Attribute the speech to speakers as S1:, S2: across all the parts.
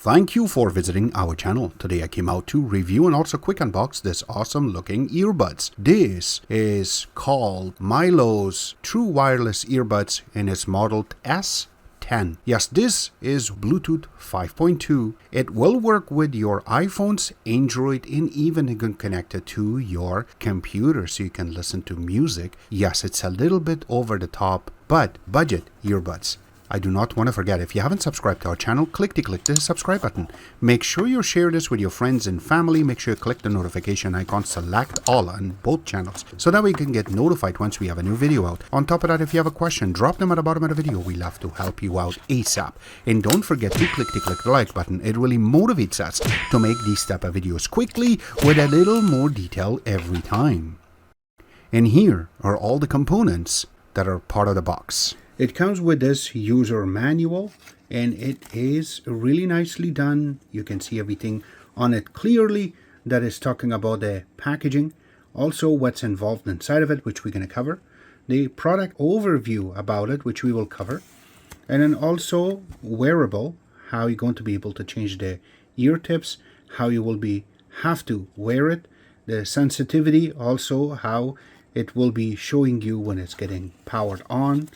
S1: Thank you for visiting our channel. Today I came out to review and also quick unbox this awesome looking earbuds. This is called MILOUZ True Wireless Earbuds and it's modeled S10. Yes, this is Bluetooth 5.2. It will work with your iPhones, Android, and even you can connect it to your computer so you can listen to music. Yes, it's a little bit over the top, but budget earbuds. I do not want to forget, if you haven't subscribed to our channel, click the subscribe button. Make sure you share this with your friends and family. Make sure you click the notification icon, select all on both channels, so that way you can get notified once we have a new video out. On top of that, if you have a question, drop them at the bottom of the video. We love to help you out ASAP. And don't forget to click the like button. It really motivates us to make these type of videos quickly with a little more detail every time. And here are all the components that are part of the box. It comes with this user manual and it is really nicely done. You can see everything on it clearly that is talking about the packaging, also what's involved inside of it, which we're going to cover, the product overview about it, which we will cover, and then also wearable, how you're going to be able to change the ear tips, how you will have to wear it, the sensitivity, also how it will be showing you when it's getting powered on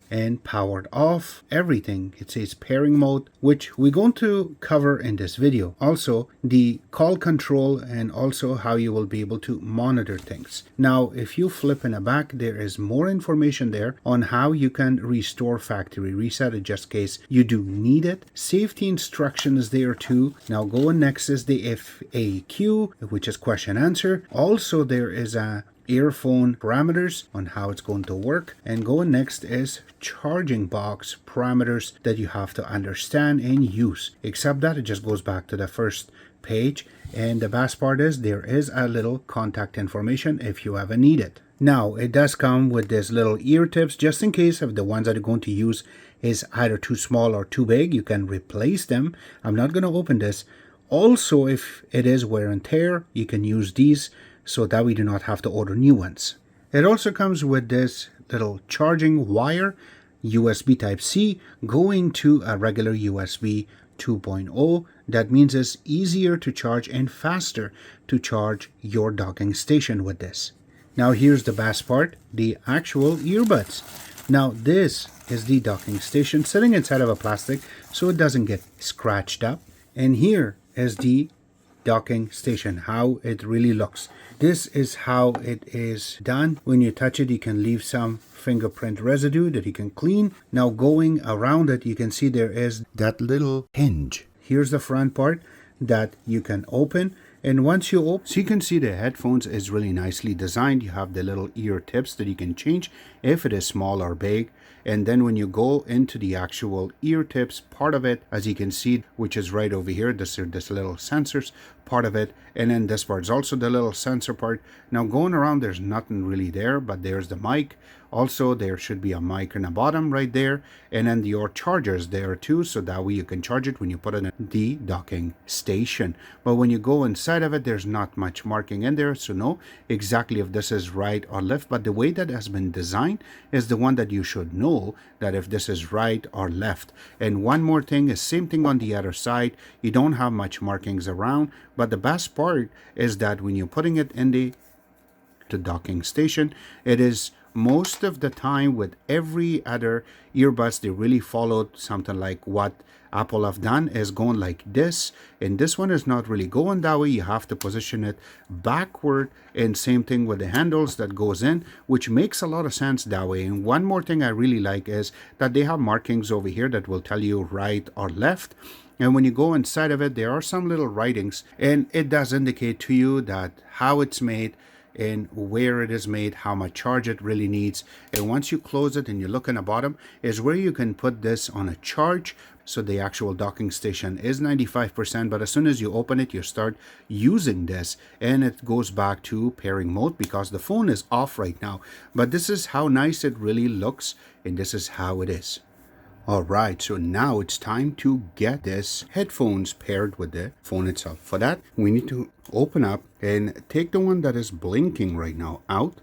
S1: and powered off, everything. It says pairing mode, which we're going to cover in this video. Also the call control and also how you will be able to monitor things. Now if you flip in the back, there is more information there on how you can restore factory reset in just case you do need it. Safety instructions there too. Now going next is the FAQ, which is question answer. Also there is a earphone parameters on how it's going to work, and going next is charging box parameters that you have to understand and use. Except that it just goes back to the first page, and the best part is there is a little contact information if you ever need it. Now it does come with this little ear tips just in case if the ones that you're going to use is either too small or too big, you can replace them. I'm not going to open this. Also, if it is wear and tear, you can use these so that we do not have to order new ones. It also comes with this little charging wire, USB Type-C going to a regular USB 2.0. That means it's easier to charge and faster to charge your docking station with this. Now here's the best part, the actual earbuds. Now this is the docking station sitting inside of a plastic so it doesn't get scratched up. And here is the docking station, how it really looks. This is how it is done. When you touch it, you can leave some fingerprint residue that you can clean. Now going around it, you can see there is that little hinge. Here's the front part that you can open, and once you open, so you can see the headphones is really nicely designed. You have the little ear tips that you can change if it is small or big. And then when you go into the actual ear tips part of it, as you can see, which is right over here, this little sensors part of it, and then this part is also the little sensor part. Now going around, there's nothing really there, but there's the mic. Also there should be a mic in the bottom right there, and then your chargers there too, so that way you can charge it when you put it in the docking station. But when you go inside of it, there's not much marking in there, so know exactly if this is right or left. But the way that has been designed is the one that you should know that if this is right or left. And one more thing is same thing on the other side. You don't have much markings around, but the best part is that when you're putting it in the docking station, it is most of the time with every other earbuds, they really followed something like what Apple have done, is going like this, and this one is not really going that way. You have to position it backward, and same thing with the handles that goes in, which makes a lot of sense that way. And one more thing I really like is that they have markings over here that will tell you right or left. And when you go inside of it, there are some little writings, and it does indicate to you that how it's made and where it is made, how much charge it really needs. And once you close it and you look in the bottom is where you can put this on a charge. So the actual docking station is 95%, but as soon as you open it, you start using this and it goes back to pairing mode because the phone is off right now. But this is how nice it really looks, and this is how it is. Alright, so now it's time to get this headphones paired with the phone itself. For that, we need to open up and take the one that is blinking right now out.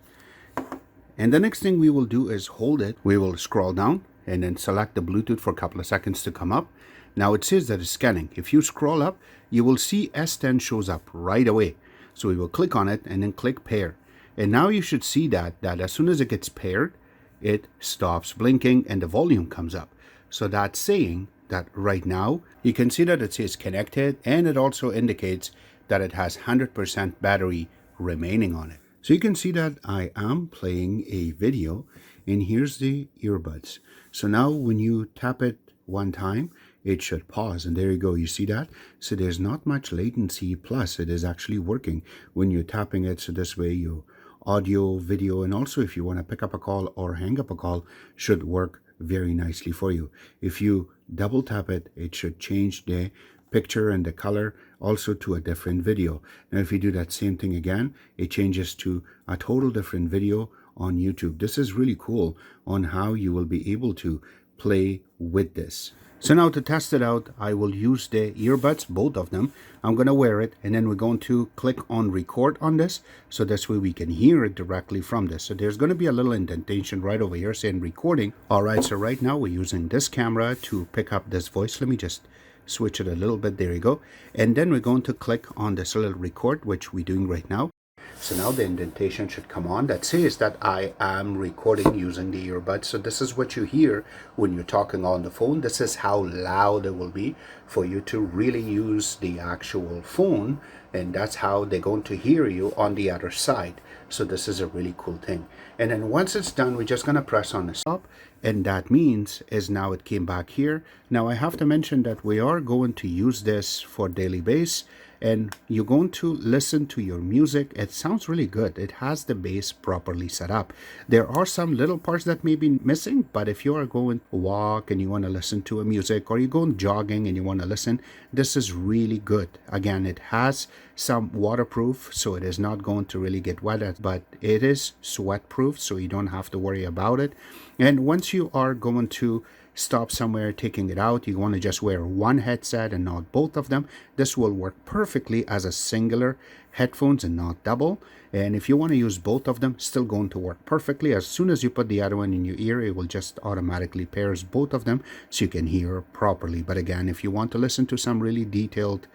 S1: And the next thing we will do is hold it. We will scroll down and then select the Bluetooth for a couple of seconds to come up. Now it says that it's scanning. If you scroll up, you will see S10 shows up right away. So we will click on it and then click pair. And now you should see that as soon as it gets paired, it stops blinking and the volume comes up. So that's saying that right now you can see that it says connected, and it also indicates that it has 100% battery remaining on it. So you can see that I am playing a video, and here's the earbuds. So now when you tap it one time, it should pause, and there you go. You see that? So there's not much latency, plus it is actually working when you're tapping it. So this way your audio, video, and also if you want to pick up a call or hang up a call, should work very nicely for you. If you double tap it, it should change the picture and the color also to a different video. Now if you do that same thing again, it changes to a total different video on YouTube. This is really cool on how you will be able to play with this. So now to test it out, I will use the earbuds, both of them. I'm going to wear it, and then we're going to click on record on this, so this way we can hear it directly from this. So there's going to be a little indentation right over here saying recording. All right, so right now we're using this camera to pick up this voice. Let me just switch it a little bit. There you go. And then we're going to click on this little record, which we're doing right now. So now the indentation should come on that says that I am recording using the earbuds. So this is what you hear when you're talking on the phone. This is how loud it will be for you to really use the actual phone, and that's how they're going to hear you on the other side. So this is a really cool thing. And then once it's done, we're just going to press on the stop, and that means is now it came back here. Now I have to mention that we are going to use this for daily bass, and you're going to listen to your music. It sounds really good. It has the bass properly set up. There are some little parts that may be missing, but if you are going to walk and you want to listen to a music, or you're going jogging and you want to listen, this is really good. Again, it has some waterproof, so it is not going to really get wet, but it is sweat proof, so you don't have to worry about it. And once you are going to stop somewhere, taking it out, you want to just wear one headset and not both of them. This will work perfectly as a singular headphones and not double. And if you want to use both of them, still going to work perfectly. As soon as you put the other one in your ear, it will just automatically pairs both of them so you can hear properly. But again, if you want to listen to some really detailed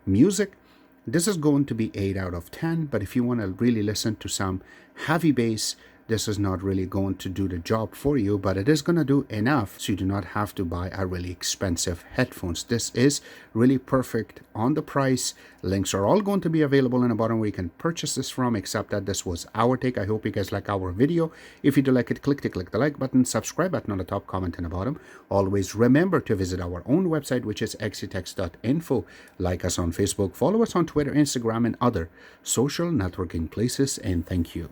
S1: music, this is going to be 8 out of 10. But if you want to really listen to some heavy bass, this is not really going to do the job for you, but it is going to do enough so you do not have to buy a really expensive headphones. This is really perfect on the price. Links are all going to be available in the bottom where you can purchase this from, except that this was our take. I hope you guys like our video. If you do like it, click the like button, subscribe button on the top, comment in the bottom. Always remember to visit our own website, which is xctex.info. Like us on Facebook, follow us on Twitter, Instagram, and other social networking places, and thank you.